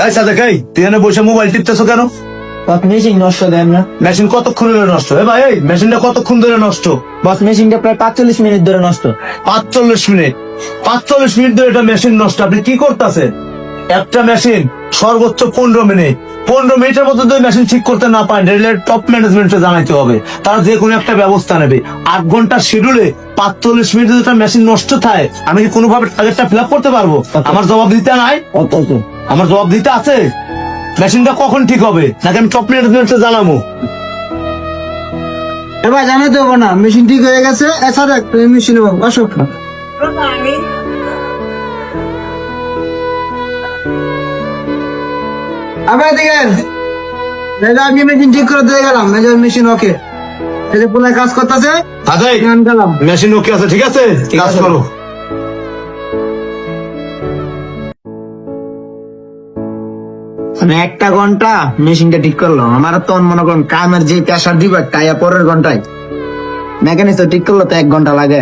এই সাদেক, এই তুই এখানে বসে মোবাইল টিপতেছো কেন? বস মেশিন নষ্ট দেন না। মেশিন কতক্ষণ ধরে নষ্ট? ভাই এই মেশিনটা কতক্ষণ ধরে নষ্ট? বস মেশিনটা প্রায় 45 মিনিট ধরে নষ্ট। 45 মিনিট? 45 মিনিট ধরে এটা মেশিন নষ্ট, আপনি কি করতেছেন? একটা মেশিন সর্বোচ্চ 15 মিনিট। 15 মিনিটের মধ্যে যদি মেশিন ঠিক করতে না পারেন, রেলের টপ ম্যানেজমেন্টে জানাইতে হবে, তারা যে কোনো একটা ব্যবস্থা নেবে। 8 ঘন্টার শিডিউলে 45 মিনিট যদি একটা মেশিন নষ্ট থাকে, আমি কি কোনোভাবে টার্গেটটা ফিল আপ করতে পারবো? আমার জবাব দিতে নাই? আমার জবাব দিতে আছে। মেশিনটা কখন ঠিক হবে নাকি আমি টপ ম্যানেজমেন্টে জানাবো? এবার জানাতে হবে না, মেশিন ঠিক হয়ে গেছে। এছাড়া মেশিন অসুখ আবার দেখেন, আমি মেশিন ঠিক করে দিয়ে গেলাম। মেশিন ওকে, পুনরায় কাজ করতেছে। গেলাম, মেশিন ওকে আছে, ঠিক আছে, কাজ করো। আমি 1 ঘন্টা মেশিনটা ঠিক করলাম। আমার তো মনে করেন কামের যে প্রেসার দিবে তাই পরের ঘন্টায় মেকানিক তো ঠিক করলো তো 1 ঘন্টা লাগে।